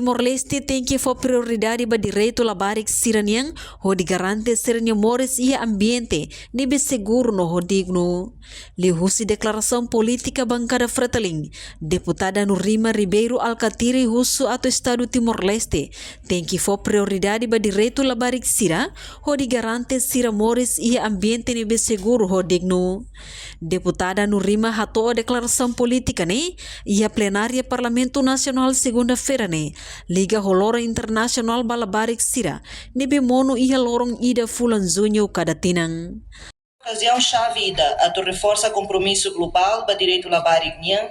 Timor-Leste tem que for prioridade para direito labarik siraniang ho di garante sirania mores ia ambiente nebe seguro no ho digno. Lihusi declaração política bancada Fretilin, deputada Nurima Ribeiro Alcatiri husu atau Estado Timor-Leste tem que for prioridade para direito labarik sira ho di garante sira mores ia ambiente nebe seguro ho digno. Deputada Nurima hato declaração política ne ia plenária Parlamento Nasional segunda-feira ne Liga Holora Internasional Balabarik Sira nebe mono ia lorong ida fulan junho cada tinang. Ocasião-chave ida a reforça compromisso global para direito labarik niang,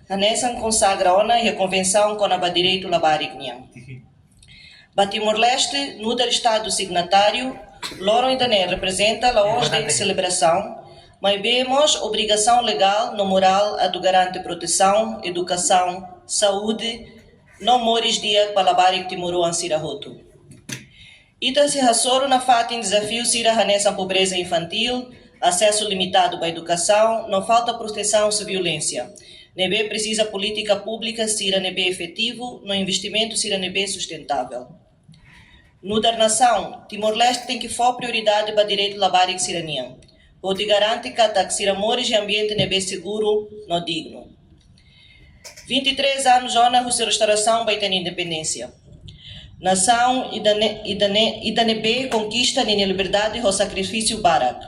a nessa consagra ona e a convenção com a direito labarik niang. Ba Timor-Leste, no estado signatário, lorong ida ne representa a ordem de celebração, mas vemos obrigação legal no moral a do garante proteção, educação, saúde, não mores dia para labarik Timoro ansira roto. Ita se rassoro na fato em desafio sira hanessa pobreza infantil, acesso limitado à educação, não falta proteção sem violência. Nebe precisa política pública sira nebe efetivo, no investimento sira nebe sustentável. No da nação, Timor-Leste tem que for prioridade para direito labarik siranian, onde garante que sira mores e ambiente nebe seguro, no digno. 23 anos já na restauração vai ter independência. Nação e da nebe conquista nem liberdade o sacrifício barak.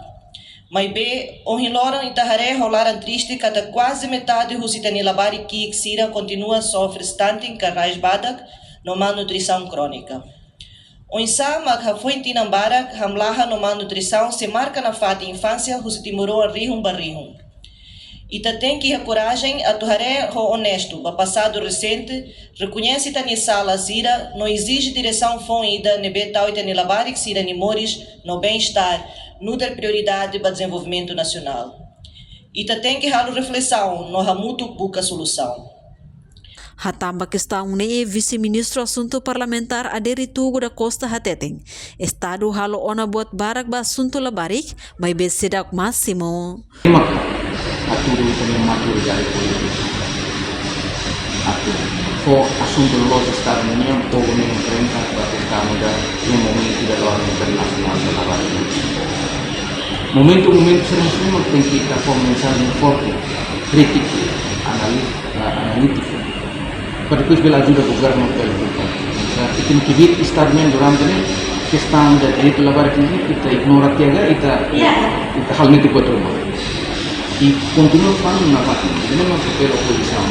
Mas be onhiloram e taharé rolaram triste cada quase metade do citani labari que sira continua a sofrer stunting carrais badak no malnutrição crônica. Onsa mag foi tinambarak hamlaha no malnutrição se marca na fata infância o timorou a rihum barrihum. Ita tem que a coragem a tuharé o honesto, para passado recente, reconhece tani sala sira, não exige direção fonida, nebe tal e tani labarik sira ni mores, no bem-estar, no dar prioridade para desenvolvimento nacional. Ita tem que halo reflexão, no hamuto buca solução. Hatamba questão ne vice-ministro assunto parlamentar Aderi Tugu da Costa Hateteng. Estado halo ona buat barak ba assunto labarik, may besedak máximo. Aturo também maturidade política. For assunto los Estados Unidos, todo me enfrenta a questão da momento da ordem internacional da labaria. Momento seremos tem que estar com mensagem forte, crítica, analítica, para depois pela ajuda do governo pelo e tem que vir estar bem durante a questão da direito labaria kita ignora tiaga kita hal ini buat rumah. E continua falando na parte, não é pela oposição.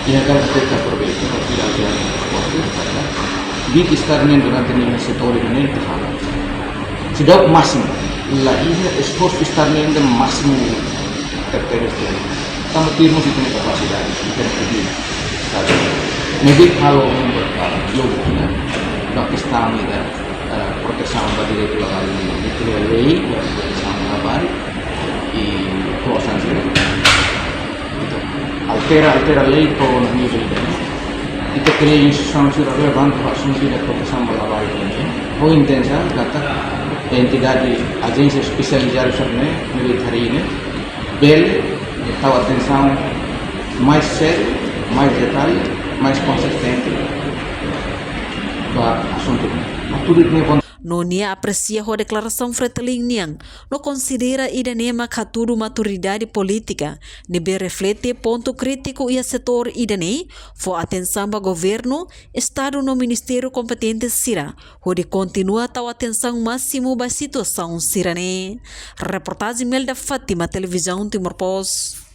E agora fica aproveitando para tirar as respostas. Vi que está vendo durante o setor e nem fala. Se dá o máximo, lá é esforço estar vendo o máximo terrestre. Estamos termos e temos capacidade, e temos que vir. Maybe kalau logo, na questão da proteção da direito legal de lei, da proteção da base e sanksi altera lei con il nível kita cria instituição relevante para assuntos da proteção da base ou intensa kata entidade agência especializada sobre militar ini bel tahu atenção mais sério, mais detalhe, mais consistente para assunto tudo ini. No nia aprecia a declaração Fretilin niang, no considera idanema katuru maturidade política, nebe reflete ponto crítico e setor idane, for atenção para governo, estado no ministério competente sira, onde continua tal atenção máximo para situação sirane. Reportagem Melda Fátima, Televisão Timor-Post.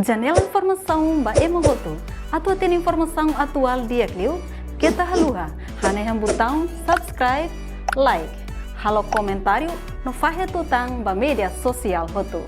Janela informação ba emogoto, atua tem informação atual dia Clio. Kita haluha, hanya yang botão subscribe, like, halo comentário no faixa tutang ba media sosial hotu.